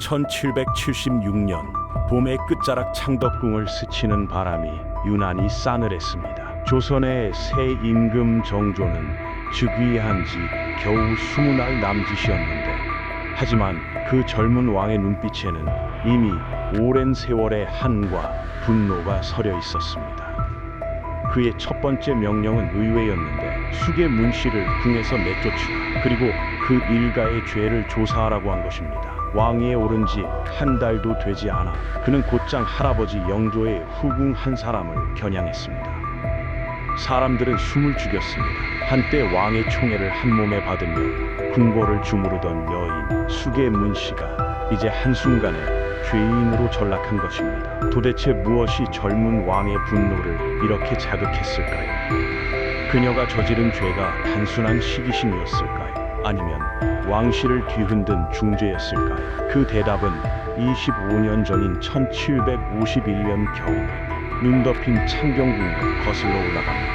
1776년 봄의 끝자락 창덕궁을 스치는 바람이 유난히 싸늘했습니다. 조선의 새 임금 정조는 즉위한 지 겨우 20날 남짓이었는데, 하지만 그 젊은 왕의 눈빛에는 이미 오랜 세월의 한과 분노가 서려 있었습니다. 그의 첫 번째 명령은 의외였는데, 숙의 문씨를 궁에서 내쫓으라, 그리고 그 일가의 죄를 조사하라고 한 것입니다. 왕위에 오른 지 한 달도 되지 않아 그는 곧장 할아버지 영조의 후궁 한 사람을 겨냥했습니다. 사람들은 숨을 죽였습니다. 한때 왕의 총애를 한 몸에 받으며 궁궐을 주무르던 여인 숙의 문씨가 이제 한순간에 죄인으로 전락한 것입니다. 도대체 무엇이 젊은 왕의 분노를 이렇게 자극했을까요? 그녀가 저지른 죄가 단순한 시기심이었을까요? 아니면 왕실을 뒤흔든 중죄였을까요? 그 대답은 25년 전인 1751년 겨울, 눈 덮인 창경궁으로 거슬러 올라갑니다.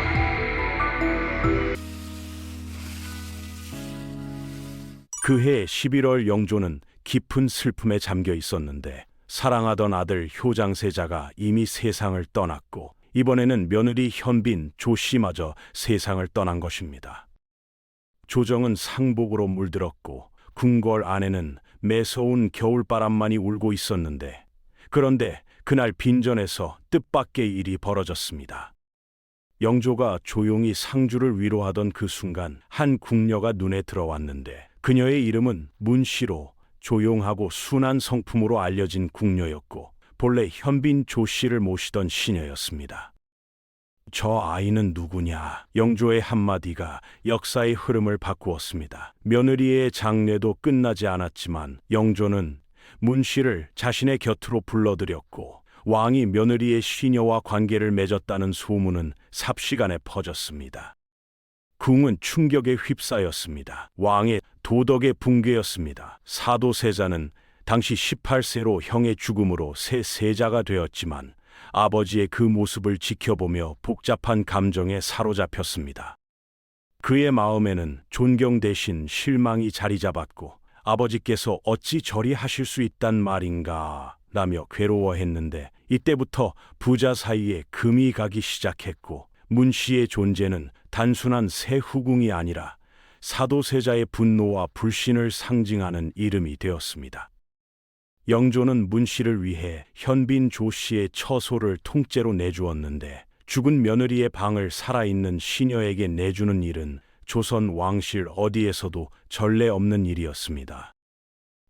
그해 11월 영조는 깊은 슬픔에 잠겨 있었는데, 사랑하던 아들 효장세자가 이미 세상을 떠났고, 이번에는 며느리 현빈 조씨마저 세상을 떠난 것입니다. 조정은 상복으로 물들었고 궁궐 안에는 매서운 겨울바람만이 울고 있었는데, 그런데 그날 빈전에서 뜻밖의 일이 벌어졌습니다. 영조가 조용히 상주를 위로하던 그 순간 한 궁녀가 눈에 들어왔는데, 그녀의 이름은 문씨로 조용하고 순한 성품으로 알려진 궁녀였고, 본래 현빈 조씨를 모시던 시녀였습니다. 저 아이는 누구냐? 영조의 한마디가 역사의 흐름을 바꾸었습니다. 며느리의 장례도 끝나지 않았지만 영조는 문씨를 자신의 곁으로 불러들였고, 왕이 며느리의 시녀와 관계를 맺었다는 소문은 삽시간에 퍼졌습니다. 궁은 충격에 휩싸였습니다. 왕의 도덕의 붕괴였습니다. 사도세자는 당시 18세로 형의 죽음으로 새 세자가 되었지만, 아버지의 그 모습을 지켜보며 복잡한 감정에 사로잡혔습니다. 그의 마음에는 존경 대신 실망이 자리 잡았고, 아버지께서 어찌 저리 하실 수 있단 말인가 라며 괴로워했는데, 이때부터 부자 사이에 금이 가기 시작했고, 문씨의 존재는 단순한 새 후궁이 아니라 사도세자의 분노와 불신을 상징하는 이름이 되었습니다. 영조는 문씨를 위해 현빈 조씨의 처소를 통째로 내주었는데, 죽은 며느리의 방을 살아있는 시녀에게 내주는 일은 조선 왕실 어디에서도 전례 없는 일이었습니다.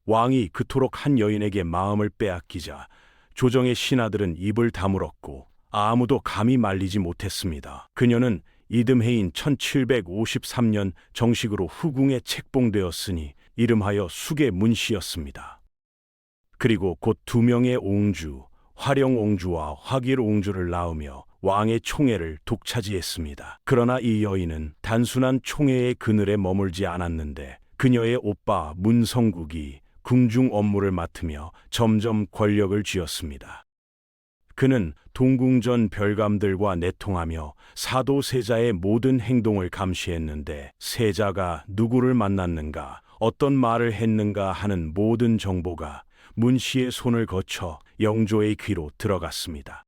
왕이 그토록 한 여인에게 마음을 빼앗기자 조정의 신하들은 입을 다물었고, 아무도 감히 말리지 못했습니다. 그녀는 이듬해인 1753년 정식으로 후궁에 책봉되었으니 이름하여 숙의 문씨였습니다. 그리고 곧 2명의 옹주, 화령옹주와 화길옹주를 낳으며 왕의 총애를 독차지했습니다. 그러나 이 여인은 단순한 총애의 그늘에 머물지 않았는데, 그녀의 오빠 문성국이 궁중 업무를 맡으며 점점 권력을 쥐었습니다. 그는 동궁전 별감들과 내통하며 사도세자의 모든 행동을 감시했는데, 세자가 누구를 만났는가, 어떤 말을 했는가 하는 모든 정보가 문씨의 손을 거쳐 영조의 귀로 들어갔습니다.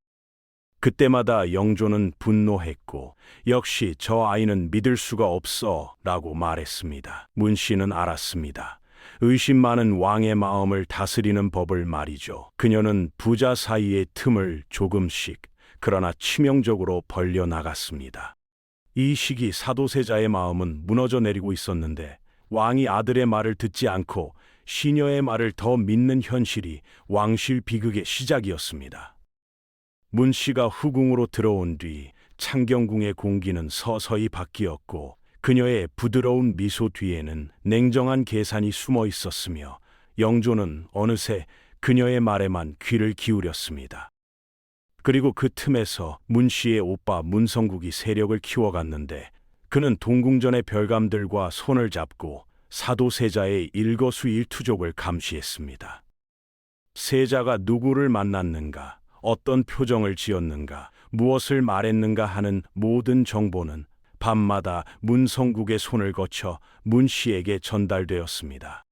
그때마다 영조는 분노했고, 역시 저 아이는 믿을 수가 없어 라고 말했습니다. 문씨는 알았습니다. 의심 많은 왕의 마음을 다스리는 법을 말이죠. 그녀는 부자 사이의 틈을 조금씩, 그러나 치명적으로 벌려 나갔습니다. 이 시기 사도세자의 마음은 무너져 내리고 있었는데, 왕이 아들의 말을 듣지 않고 시녀의 말을 더 믿는 현실이 왕실 비극의 시작이었습니다. 문씨가 후궁으로 들어온 뒤 창경궁의 공기는 서서히 바뀌었고, 그녀의 부드러운 미소 뒤에는 냉정한 계산이 숨어 있었으며, 영조는 어느새 그녀의 말에만 귀를 기울였습니다. 그리고 그 틈에서 문씨의 오빠 문성국이 세력을 키워갔는데, 그는 동궁전의 별감들과 손을 잡고 사도세자의 일거수일투족을 감시했습니다. 세자가 누구를 만났는가, 어떤 표정을 지었는가, 무엇을 말했는가 하는 모든 정보는 밤마다 문성국의 손을 거쳐 문씨에게 전달되었습니다.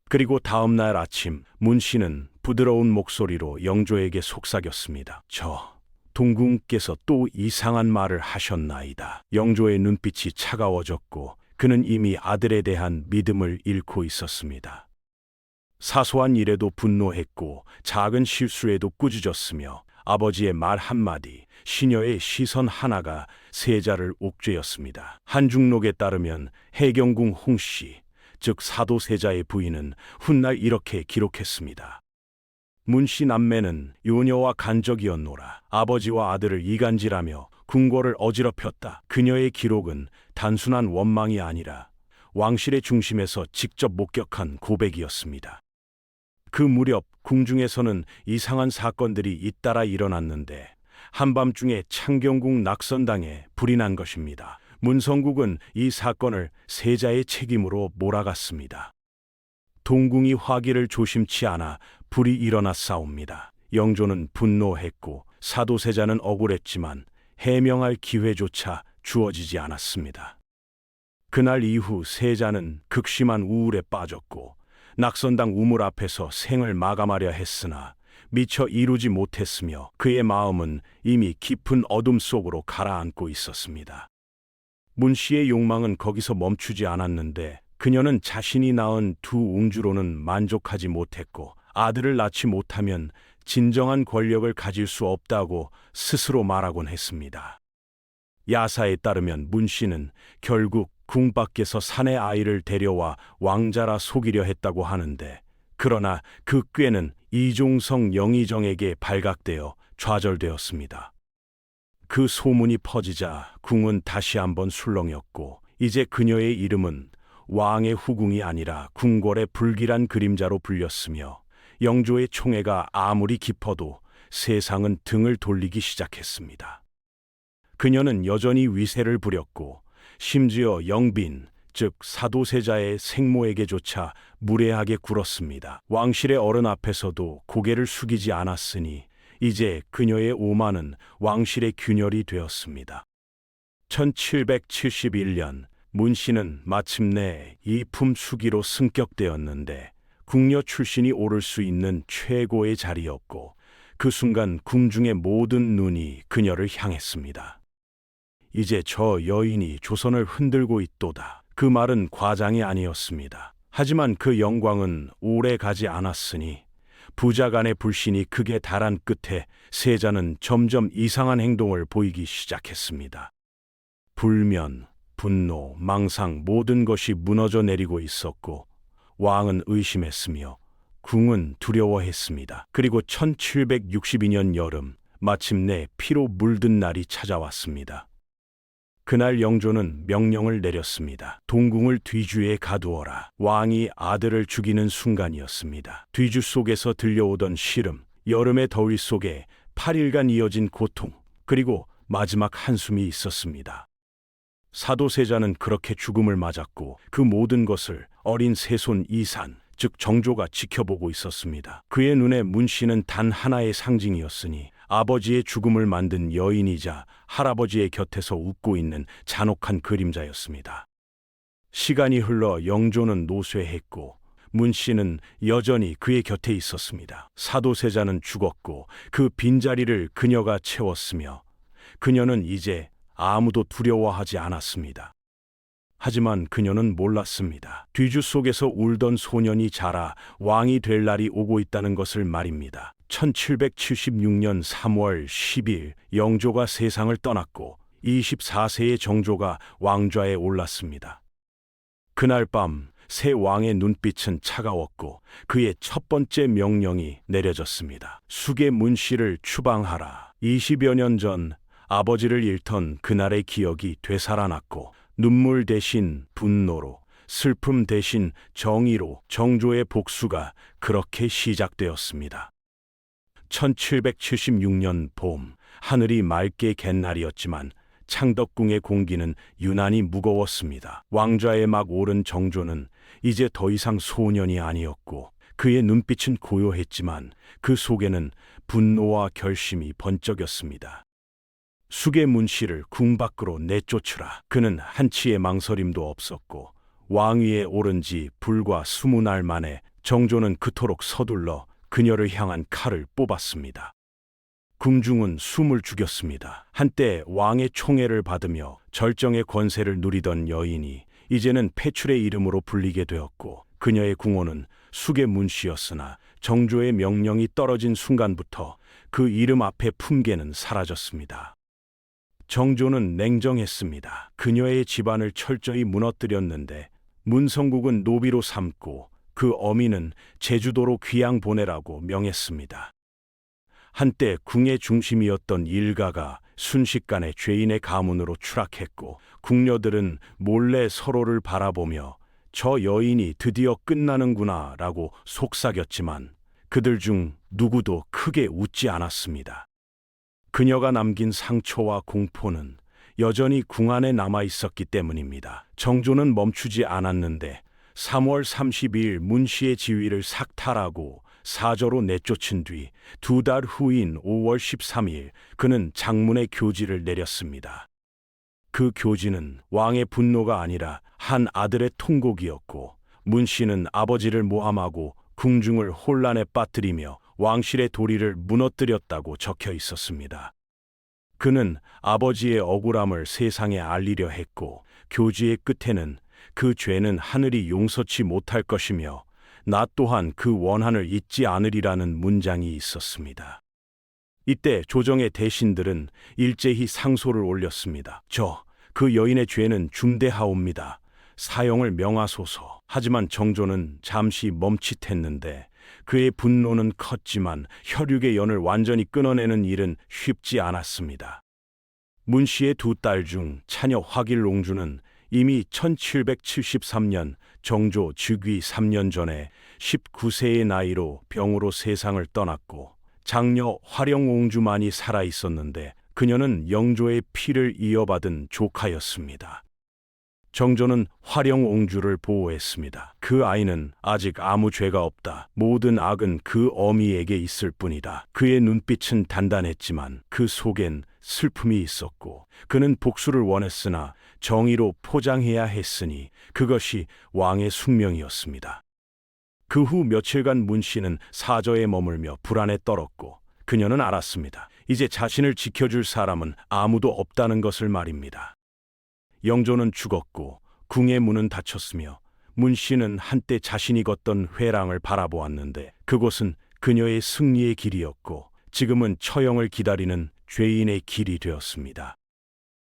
그리고 다음 날 아침 문 씨는 부드러운 목소리로 영조에게 속삭였습니다. 동궁께서 또 이상한 말을 하셨나이다. 영조의 눈빛이 차가워졌고 그는 이미 아들에 대한 믿음을 잃고 있었습니다. 사소한 일에도 분노했고 작은 실수에도 꾸짖었으며 아버지의 말 한마디, 시녀의 시선 하나가 세자를 옥죄였습니다. 한중록에 따르면 해경궁 홍씨, 즉 사도세자의 부인은 훗날 이렇게 기록했습니다. 문씨 남매는 요녀와 간적이었노라. 아버지와 아들을 이간질하며 궁궐을 어지럽혔다. 그녀의 기록은 단순한 원망이 아니라 왕실의 중심에서 직접 목격한 고백이었습니다. 그 무렵 궁중에서는 이상한 사건들이 잇따라 일어났는데 한밤중에 창경궁 낙선당에 불이 난 것입니다. 문성국은 이 사건을 세자의 책임으로 몰아갔습니다. 동궁이 화기를 조심치 않아 불이 일어났사옵니다. 영조는 분노했고 사도세자는 억울했지만 해명할 기회조차 주어지지 않았습니다. 그날 이후 세자는 극심한 우울에 빠졌고 낙선당 우물 앞에서 생을 마감하려 했으나 미처 이루지 못했으며 그의 마음은 이미 깊은 어둠 속으로 가라앉고 있었습니다. 문 씨의 욕망은 거기서 멈추지 않았는데 그녀는 자신이 낳은 두 웅주로는 만족하지 못했고 아들을 낳지 못하면 진정한 권력을 가질 수 없다고 스스로 말하곤 했습니다. 야사에 따르면 문 씨는 결국 궁 밖에서 사내 아이를 데려와 왕자라 속이려 했다고 하는데 그러나 그 꾀는 이종성 영의정에게 발각되어 좌절되었습니다. 그 소문이 퍼지자 궁은 다시 한번 술렁였고 이제 그녀의 이름은 왕의 후궁이 아니라 궁궐의 불길한 그림자로 불렸으며 영조의 총애가 아무리 깊어도 세상은 등을 돌리기 시작했습니다. 그녀는 여전히 위세를 부렸고 심지어 영빈, 즉 사도세자의 생모에게조차 무례하게 굴었습니다. 왕실의 어른 앞에서도 고개를 숙이지 않았으니 이제 그녀의 오만은 왕실의 균열이 되었습니다. 1771년 문 씨는 마침내 이품 수기로 승격되었는데 궁녀 출신이 오를 수 있는 최고의 자리였고 그 순간 궁중의 모든 눈이 그녀를 향했습니다. 이제 저 여인이 조선을 흔들고 있도다. 그 말은 과장이 아니었습니다. 하지만 그 영광은 오래 가지 않았으니 부자 간의 불신이 극에 달한 끝에 세자는 점점 이상한 행동을 보이기 시작했습니다. 불면, 분노, 망상 모든 것이 무너져 내리고 있었고 왕은 의심했으며 궁은 두려워했습니다. 그리고 1762년 여름 마침내 피로 물든 날이 찾아왔습니다. 그날 영조는 명령을 내렸습니다. 동궁을 뒤주에 가두어라. 왕이 아들을 죽이는 순간이었습니다. 뒤주 속에서 들려오던 시름, 여름의 더위 속에 8일간 이어진 고통, 그리고 마지막 한숨이 있었습니다. 사도세자는 그렇게 죽음을 맞았고 그 모든 것을 어린 세손 이산, 즉 정조가 지켜보고 있었습니다. 그의 눈에 문 씨는 단 하나의 상징이었으니 아버지의 죽음을 만든 여인이자 할아버지의 곁에서 웃고 있는 잔혹한 그림자였습니다. 시간이 흘러 영조는 노쇠했고 문 씨는 여전히 그의 곁에 있었습니다. 사도세자는 죽었고 그 빈자리를 그녀가 채웠으며 그녀는 이제 아무도 두려워하지 않았습니다. 하지만 그녀는 몰랐습니다. 뒤주 속에서 울던 소년이 자라 왕이 될 날이 오고 있다는 것을 말입니다. 1776년 3월 10일 영조가 세상을 떠났고 24세의 정조가 왕좌에 올랐습니다. 그날 밤 새 왕의 눈빛은 차가웠고 그의 첫 번째 명령이 내려졌습니다. 숙의 문 씨를 추방하라. 20여 년 전 아버지를 잃던 그날의 기억이 되살아났고 눈물 대신 분노로, 슬픔 대신 정의로 정조의 복수가 그렇게 시작되었습니다. 1776년 봄, 하늘이 맑게 갠 날이었지만 창덕궁의 공기는 유난히 무거웠습니다. 왕좌에 막 오른 정조는 이제 더 이상 소년이 아니었고 그의 눈빛은 고요했지만 그 속에는 분노와 결심이 번쩍였습니다. 숙의 문 씨를 궁 밖으로 내쫓으라. 그는 한치의 망설임도 없었고 왕위에 오른 지 불과 20날 만에 정조는 그토록 서둘러 그녀를 향한 칼을 뽑았습니다. 궁중은 숨을 죽였습니다. 한때 왕의 총애를 받으며 절정의 권세를 누리던 여인이 이제는 폐출의 이름으로 불리게 되었고, 그녀의 궁호는 수계문씨였으나 정조의 명령이 떨어진 순간부터 그 이름 앞에 품계는 사라졌습니다. 정조는 냉정했습니다. 그녀의 집안을 철저히 무너뜨렸는데 문성국은 노비로 삼고 그 어미는 제주도로 귀양 보내라고 명했습니다. 한때 궁의 중심이었던 일가가 순식간에 죄인의 가문으로 추락했고, 궁녀들은 몰래 서로를 바라보며 저 여인이 드디어 끝나는구나 라고 속삭였지만 그들 중 누구도 크게 웃지 않았습니다. 그녀가 남긴 상처와 공포는 여전히 궁 안에 남아 있었기 때문입니다. 정조는 멈추지 않았는데 3월 32일 문씨의 지위를 삭탈하고 사저로 내쫓은 뒤 2달 후인 5월 13일 그는 장문의 교지를 내렸습니다. 그 교지는 왕의 분노가 아니라 한 아들의 통곡이었고, 문씨는 아버지를 모함하고 궁중을 혼란에 빠뜨리며 왕실의 도리를 무너뜨렸다고 적혀 있었습니다. 그는 아버지의 억울함을 세상에 알리려 했고, 교지의 끝에는 그 죄는 하늘이 용서치 못할 것이며 나 또한 그 원한을 잊지 않으리라는 문장이 있었습니다. 이때 조정의 대신들은 일제히 상소를 올렸습니다. 그 여인의 죄는 중대하옵니다. 사형을 명하소서. 하지만 정조는 잠시 멈칫했는데 그의 분노는 컸지만 혈육의 연을 완전히 끊어내는 일은 쉽지 않았습니다. 문씨의 2딸 중 차녀 화길옹주는 이미 1773년 정조 즉위 3년 전에 19세의 나이로 병으로 세상을 떠났고, 장녀 화령옹주만이 살아 있었는데 그녀는 영조의 피를 이어받은 조카였습니다. 정조는 화령옹주를 보호했습니다. 그 아이는 아직 아무 죄가 없다. 모든 악은 그 어미에게 있을 뿐이다. 그의 눈빛은 단단했지만 그 속엔 슬픔이 있었고, 그는 복수를 원했으나 정의로 포장해야 했으니 그것이 왕의 숙명이었습니다. 그 후 며칠간 문씨는 사저에 머물며 불안에 떨었고, 그녀는 알았습니다. 이제 자신을 지켜줄 사람은 아무도 없다는 것을 말입니다. 영조는 죽었고 궁의 문은 닫혔으며 문씨는 한때 자신이 걷던 회랑을 바라보았는데 그곳은 그녀의 승리의 길이었고 지금은 처형을 기다리는 죄인의 길이 되었습니다.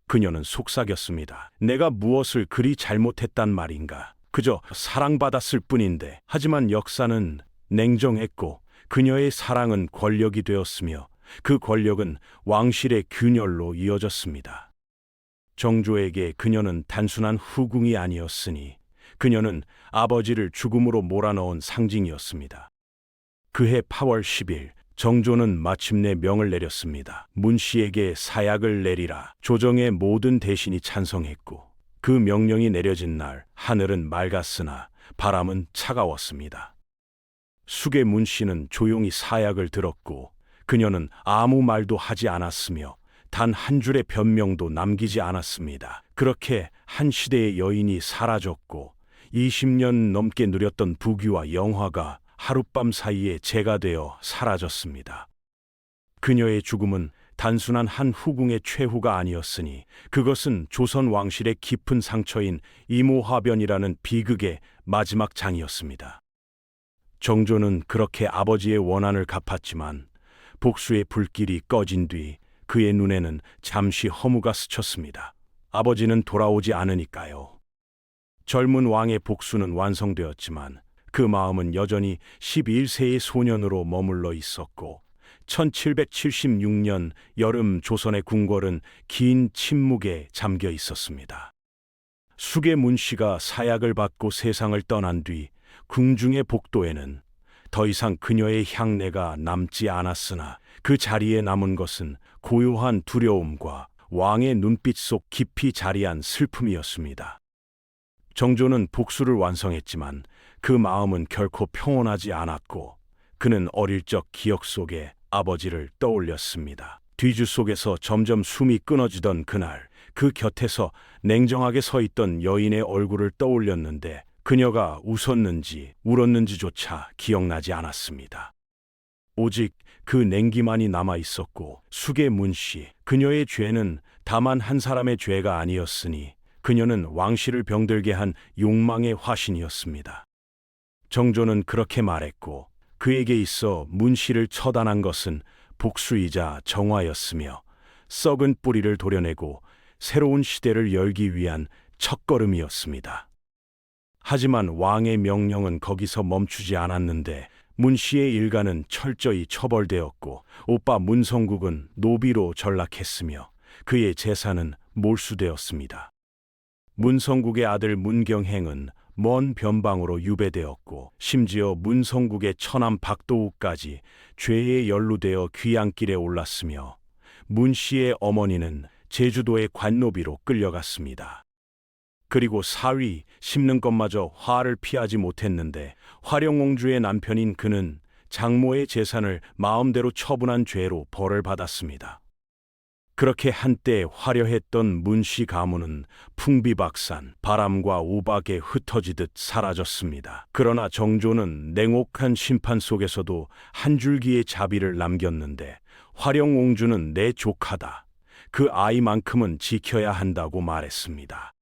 그녀는 속삭였습니다. 내가 무엇을 그리 잘못했단 말인가. 그저 사랑받았을 뿐인데. 하지만 역사는 냉정했고 그녀의 사랑은 권력이 되었으며 그 권력은 왕실의 균열로 이어졌습니다. 정조에게 그녀는 단순한 후궁이 아니었으니 그녀는 아버지를 죽음으로 몰아넣은 상징이었습니다. 그해 8월 10일 정조는 마침내 명을 내렸습니다. 문씨에게 사약을 내리라. 조정의 모든 대신이 찬성했고 그 명령이 내려진 날 하늘은 맑았으나 바람은 차가웠습니다. 숙의 문씨는 조용히 사약을 들었고 그녀는 아무 말도 하지 않았으며 단 한 줄의 변명도 남기지 않았습니다. 그렇게 한 시대의 여인이 사라졌고 20년 넘게 누렸던 부귀와 영화가 하룻밤 사이에 재가 되어 사라졌습니다. 그녀의 죽음은 단순한 한 후궁의 최후가 아니었으니 그것은 조선 왕실의 깊은 상처인 이모화변이라는 비극의 마지막 장이었습니다. 정조는 그렇게 아버지의 원한을 갚았지만 복수의 불길이 꺼진 뒤 그의 눈에는 잠시 허무가 스쳤습니다. 아버지는 돌아오지 않으니까요. 젊은 왕의 복수는 완성되었지만 그 마음은 여전히 11세의 소년으로 머물러 있었고 1776년 여름 조선의 궁궐은 긴 침묵에 잠겨 있었습니다. 숙의 문씨가 사약을 받고 세상을 떠난 뒤 궁중의 복도에는 더 이상 그녀의 향내가 남지 않았으나 그 자리에 남은 것은 고요한 두려움과 왕의 눈빛 속 깊이 자리한 슬픔이었습니다. 정조는 복수를 완성했지만 그 마음은 결코 평온하지 않았고 그는 어릴 적 기억 속에 아버지를 떠올렸습니다. 뒤주 속에서 점점 숨이 끊어지던 그날 그 곁에서 냉정하게 서 있던 여인의 얼굴을 떠올렸는데 그녀가 웃었는지 울었는지조차 기억나지 않았습니다. 오직 그 냉기만이 남아 있었고 숙의 문씨, 그녀의 죄는 다만 한 사람의 죄가 아니었으니 그녀는 왕실을 병들게 한 욕망의 화신이었습니다. 정조는 그렇게 말했고 그에게 있어 문씨를 처단한 것은 복수이자 정화였으며 썩은 뿌리를 도려내고 새로운 시대를 열기 위한 첫걸음이었습니다. 하지만 왕의 명령은 거기서 멈추지 않았는데 문씨의 일가는 철저히 처벌되었고 오빠 문성국은 노비로 전락했으며 그의 재산은 몰수되었습니다. 문성국의 아들 문경행은 먼 변방으로 유배되었고 심지어 문성국의 처남 박도우까지 죄에 연루되어 귀양길에 올랐으며 문씨의 어머니는 제주도의 관노비로 끌려갔습니다. 그리고 사위 심는 것마저 화를 피하지 못했는데 화령옹주의 남편인 그는 장모의 재산을 마음대로 처분한 죄로 벌을 받았습니다. 그렇게 한때 화려했던 문씨 가문은 풍비박산, 바람과 우박에 흩어지듯 사라졌습니다. 그러나 정조는 냉혹한 심판 속에서도 한 줄기의 자비를 남겼는데 화령옹주는 내 조카다. 그 아이만큼은 지켜야 한다고 말했습니다.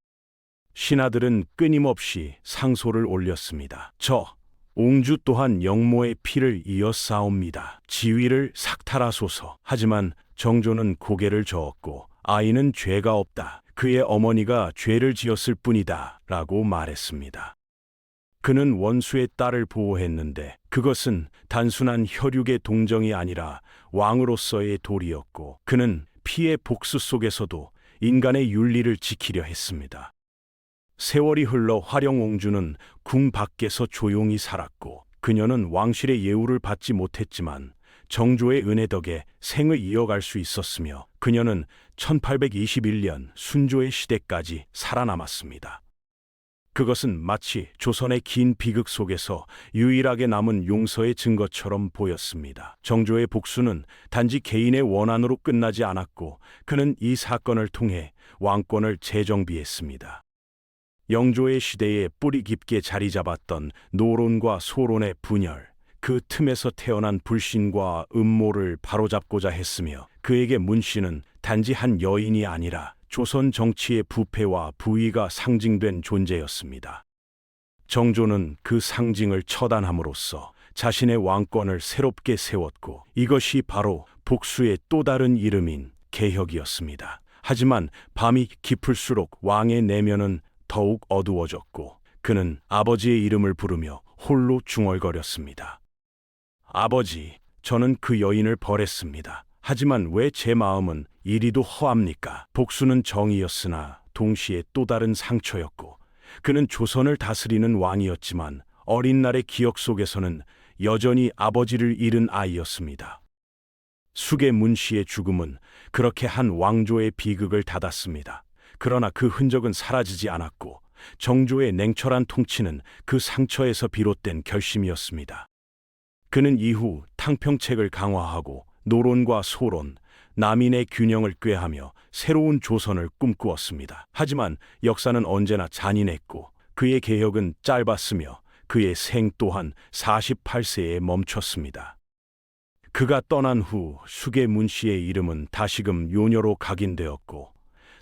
신하들은 끊임없이 상소를 올렸습니다. 저 옹주 또한 영모의 피를 이어싸옵니다. 지위를 삭탈하소서. 하지만 정조는 고개를 저었고 아이는 죄가 없다. 그의 어머니가 죄를 지었을 뿐이다. 라고 말했습니다. 그는 원수의 딸을 보호했는데 그것은 단순한 혈육의 동정이 아니라 왕으로서의 도리였고 그는 피의 복수 속에서도 인간의 윤리를 지키려 했습니다. 세월이 흘러 화령옹주는 궁 밖에서 조용히 살았고 그녀는 왕실의 예우를 받지 못했지만 정조의 은혜 덕에 생을 이어갈 수 있었으며 그녀는 1821년 순조의 시대까지 살아남았습니다. 그것은 마치 조선의 긴 비극 속에서 유일하게 남은 용서의 증거처럼 보였습니다. 정조의 복수는 단지 개인의 원한으로 끝나지 않았고 그는 이 사건을 통해 왕권을 재정비했습니다. 영조의 시대에 뿌리 깊게 자리 잡았던 노론과 소론의 분열, 그 틈에서 태어난 불신과 음모를 바로잡고자 했으며 그에게 문씨는 단지 한 여인이 아니라 조선 정치의 부패와 부의가 상징된 존재였습니다. 정조는 그 상징을 처단함으로써 자신의 왕권을 새롭게 세웠고 이것이 바로 복수의 또 다른 이름인 개혁이었습니다. 하지만 밤이 깊을수록 왕의 내면은 더욱 어두워졌고 그는 아버지의 이름을 부르며 홀로 중얼거렸습니다. 아버지, 저는 그 여인을 벌했습니다. 하지만 왜 제 마음은 이리도 허합니까? 복수는 정의였으나 동시에 또 다른 상처였고 그는 조선을 다스리는 왕이었지만 어린 날의 기억 속에서는 여전히 아버지를 잃은 아이였습니다. 숙의 문씨의 죽음은 그렇게 한 왕조의 비극을 닫았습니다. 그러나 그 흔적은 사라지지 않았고 정조의 냉철한 통치는 그 상처에서 비롯된 결심이었습니다. 그는 이후 탕평책을 강화하고 노론과 소론, 남인의 균형을 꾀하며 새로운 조선을 꿈꾸었습니다. 하지만 역사는 언제나 잔인했고 그의 개혁은 짧았으며 그의 생 또한 48세에 멈췄습니다. 그가 떠난 후 숙의 문씨의 이름은 다시금 요녀로 각인되었고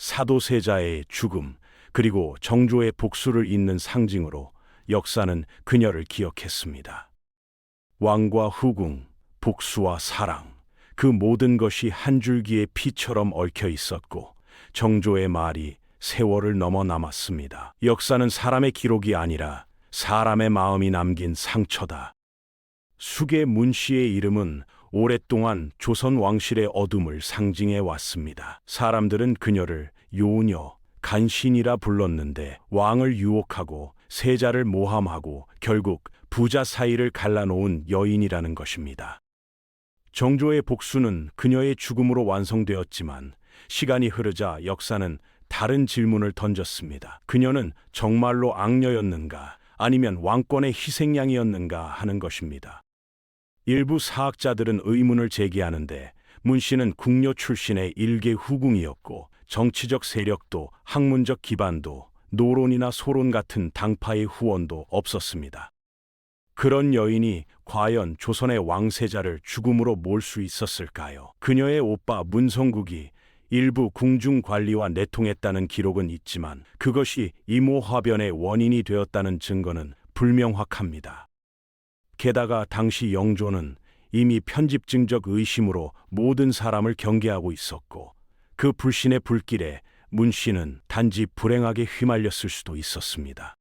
사도세자의 죽음 그리고 정조의 복수를 잇는 상징으로 역사는 그녀를 기억했습니다. 왕과 후궁, 복수와 사랑, 그 모든 것이 한 줄기의 피처럼 얽혀 있었고 정조의 말이 세월을 넘어 남았습니다. 역사는 사람의 기록이 아니라 사람의 마음이 남긴 상처다. 숙의 문씨의 이름은 오랫동안 조선 왕실의 어둠을 상징해 왔습니다. 사람들은 그녀를 요녀, 간신이라 불렀는데 왕을 유혹하고 세자를 모함하고 결국 부자 사이를 갈라놓은 여인이라는 것입니다. 정조의 복수는 그녀의 죽음으로 완성되었지만 시간이 흐르자 역사는 다른 질문을 던졌습니다. 그녀는 정말로 악녀였는가 아니면 왕권의 희생양이었는가 하는 것입니다. 일부 사학자들은 의문을 제기하는데 문씨는 궁녀 출신의 일개 후궁이었고 정치적 세력도 학문적 기반도 노론이나 소론 같은 당파의 후원도 없었습니다. 그런 여인이 과연 조선의 왕세자를 죽음으로 몰 수 있었을까요? 그녀의 오빠 문성국이 일부 궁중 관리와 내통했다는 기록은 있지만 그것이 이모화변의 원인이 되었다는 증거는 불명확합니다. 게다가 당시 영조는 이미 편집증적 의심으로 모든 사람을 경계하고 있었고 그 불신의 불길에 문씨는 단지 불행하게 휘말렸을 수도 있었습니다.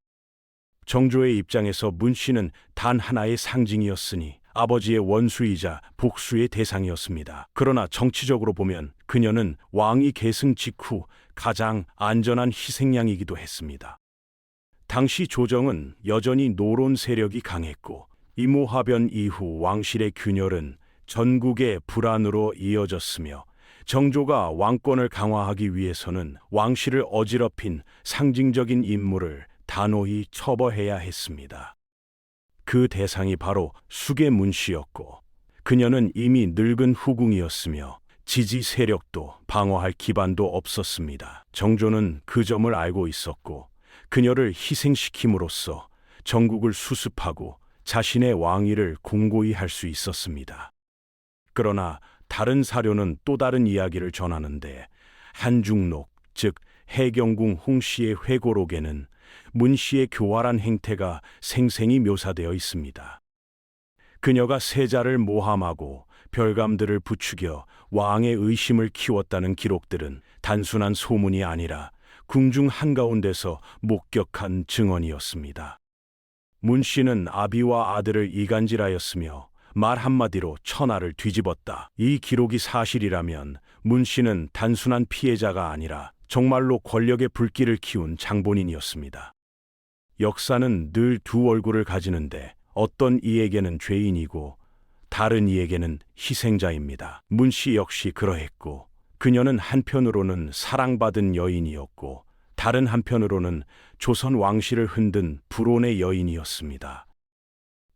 정조의 입장에서 문씨는 단 하나의 상징이었으니 아버지의 원수이자 복수의 대상이었습니다. 그러나 정치적으로 보면 그녀는 왕위 계승 직후 가장 안전한 희생양이기도 했습니다. 당시 조정은 여전히 노론 세력이 강했고 이모화변 이후 왕실의 균열은 전국의 불안으로 이어졌으며 정조가 왕권을 강화하기 위해서는 왕실을 어지럽힌 상징적인 인물을 단호히 처벌해야 했습니다. 그 대상이 바로 수계 문씨였고 그녀는 이미 늙은 후궁이었으며 지지 세력도 방어할 기반도 없었습니다. 정조는 그 점을 알고 있었고 그녀를 희생시킴으로써 전국을 수습하고 자신의 왕위를 공고히 할 수 있었습니다. 그러나 다른 사료는 또 다른 이야기를 전하는데 한중록, 즉 해경궁 홍씨의 회고록에는 문씨의 교활한 행태가 생생히 묘사되어 있습니다. 그녀가 세자를 모함하고 별감들을 부추겨 왕의 의심을 키웠다는 기록들은 단순한 소문이 아니라 궁중 한가운데서 목격한 증언이었습니다. 문씨는 아비와 아들을 이간질하였으며 말 한마디로 천하를 뒤집었다. 이 기록이 사실이라면 문씨는 단순한 피해자가 아니라 정말로 권력의 불길을 키운 장본인이었습니다. 역사는 늘 두 얼굴을 가지는데 어떤 이에게는 죄인이고 다른 이에게는 희생자입니다. 문씨 역시 그러했고 그녀는 한편으로는 사랑받은 여인이었고 다른 한편으로는 조선 왕실을 흔든 불온의 여인이었습니다.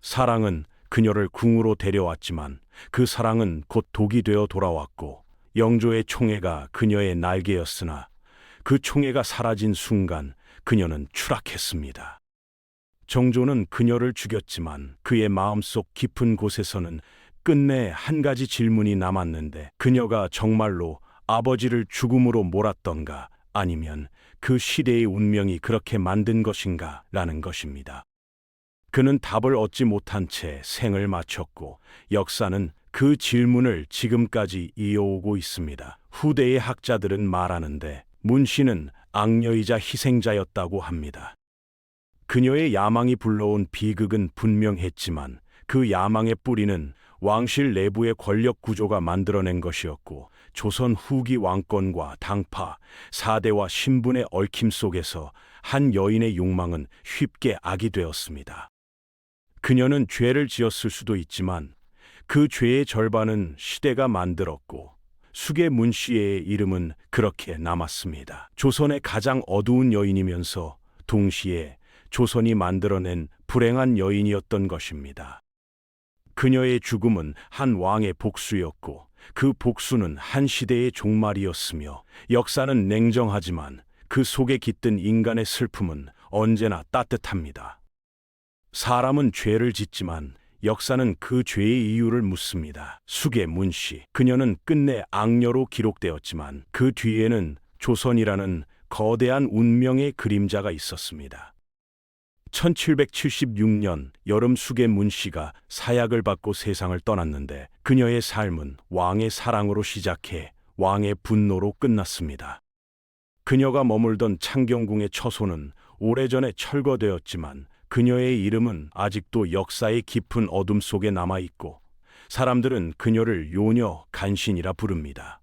사랑은 그녀를 궁으로 데려왔지만 그 사랑은 곧 독이 되어 돌아왔고 영조의 총애가 그녀의 날개였으나 그 총애가 사라진 순간 그녀는 추락했습니다. 정조는 그녀를 죽였지만 그의 마음속 깊은 곳에서는 끝내 한 가지 질문이 남았는데 그녀가 정말로 아버지를 죽음으로 몰았던가 아니면 그 시대의 운명이 그렇게 만든 것인가 라는 것입니다. 그는 답을 얻지 못한 채 생을 마쳤고 역사는 그 질문을 지금까지 이어오고 있습니다. 후대의 학자들은 말하는데 문씨는 악녀이자 희생자였다고 합니다. 그녀의 야망이 불러온 비극은 분명했지만 그 야망의 뿌리는 왕실 내부의 권력 구조가 만들어낸 것이었고 조선 후기 왕권과 당파, 사대와 신분의 얽힘 속에서 한 여인의 욕망은 쉽게 악이 되었습니다. 그녀는 죄를 지었을 수도 있지만 그 죄의 절반은 시대가 만들었고 수계 문씨의 이름은 그렇게 남았습니다. 조선의 가장 어두운 여인이면서 동시에 조선이 만들어낸 불행한 여인이었던 것입니다. 그녀의 죽음은 한 왕의 복수였고 그 복수는 한 시대의 종말이었으며 역사는 냉정하지만 그 속에 깃든 인간의 슬픔은 언제나 따뜻합니다. 사람은 죄를 짓지만 역사는 그 죄의 이유를 묻습니다. 수계 문씨, 그녀는 끝내 악녀로 기록되었지만 그 뒤에는 조선이라는 거대한 운명의 그림자가 있었습니다. 1776년 여름 수계 문씨가 사약을 받고 세상을 떠났는데 그녀의 삶은 왕의 사랑으로 시작해 왕의 분노로 끝났습니다. 그녀가 머물던 창경궁의 처소는 오래전에 철거되었지만 그녀의 이름은 아직도 역사의 깊은 어둠 속에 남아있고 사람들은 그녀를 요녀 간신이라 부릅니다.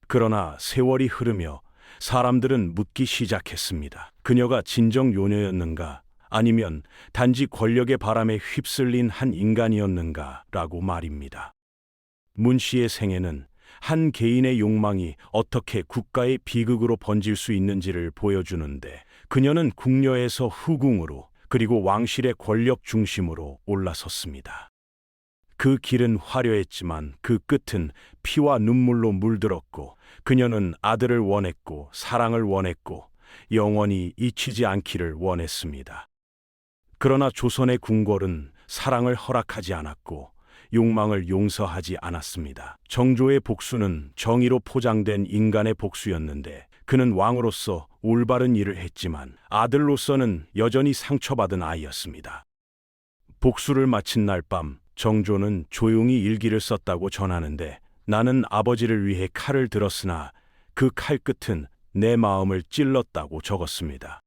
그러나 세월이 흐르며 사람들은 묻기 시작했습니다. 그녀가 진정 요녀였는가? 아니면 단지 권력의 바람에 휩쓸린 한 인간이었는가라고 말입니다. 문씨의 생애는 한 개인의 욕망이 어떻게 국가의 비극으로 번질 수 있는지를 보여주는데 그녀는 궁녀에서 후궁으로 그리고 왕실의 권력 중심으로 올라섰습니다. 그 길은 화려했지만 그 끝은 피와 눈물로 물들었고 그녀는 아들을 원했고 사랑을 원했고 영원히 잊히지 않기를 원했습니다. 그러나 조선의 궁궐은 사랑을 허락하지 않았고 욕망을 용서하지 않았습니다. 정조의 복수는 정의로 포장된 인간의 복수였는데 그는 왕으로서 올바른 일을 했지만 아들로서는 여전히 상처받은 아이였습니다. 복수를 마친 날 밤 정조는 조용히 일기를 썼다고 전하는데 나는 아버지를 위해 칼을 들었으나 그 칼끝은 내 마음을 찔렀다고 적었습니다.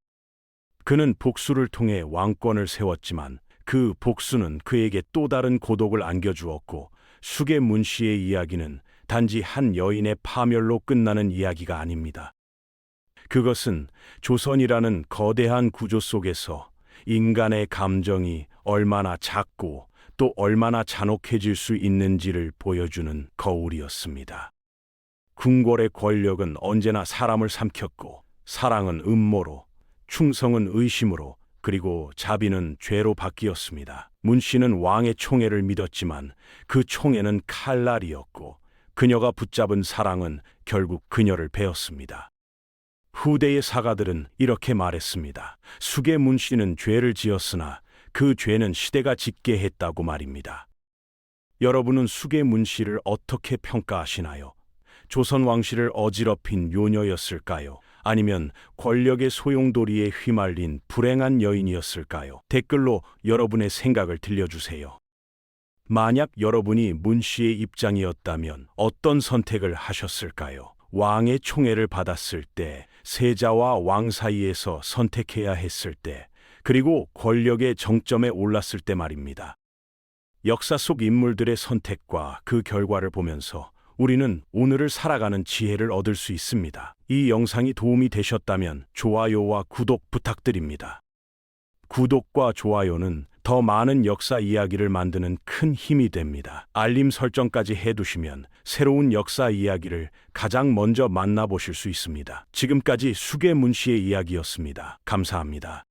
그는 복수를 통해 왕권을 세웠지만 그 복수는 그에게 또 다른 고독을 안겨주었고 수계문 씨의 이야기는 단지 한 여인의 파멸로 끝나는 이야기가 아닙니다. 그것은 조선이라는 거대한 구조 속에서 인간의 감정이 얼마나 작고 또 얼마나 잔혹해질 수 있는지를 보여주는 거울이었습니다. 궁궐의 권력은 언제나 사람을 삼켰고 사랑은 음모로, 충성은 의심으로, 그리고 자비는 죄로 바뀌었습니다. 문 씨는 왕의 총애를 믿었지만 그 총애는 칼날이었고 그녀가 붙잡은 사랑은 결국 그녀를 베었습니다. 후대의 사가들은 이렇게 말했습니다. 수계문 씨는 죄를 지었으나 그 죄는 시대가 짓게 했다고 말입니다. 여러분은 수계문 씨를 어떻게 평가하시나요? 조선 왕실을 어지럽힌 요녀였을까요? 아니면 권력의 소용돌이에 휘말린 불행한 여인이었을까요? 댓글로 여러분의 생각을 들려주세요. 만약 여러분이 문 씨의 입장이었다면 어떤 선택을 하셨을까요? 왕의 총애를 받았을 때, 세자와 왕 사이에서 선택해야 했을 때, 그리고 권력의 정점에 올랐을 때 말입니다. 역사 속 인물들의 선택과 그 결과를 보면서 우리는 오늘을 살아가는 지혜를 얻을 수 있습니다. 이 영상이 도움이 되셨다면 좋아요와 구독 부탁드립니다. 구독과 좋아요는 더 많은 역사 이야기를 만드는 큰 힘이 됩니다. 알림 설정까지 해두시면 새로운 역사 이야기를 가장 먼저 만나보실 수 있습니다. 지금까지 수계문 씨의 이야기였습니다. 감사합니다.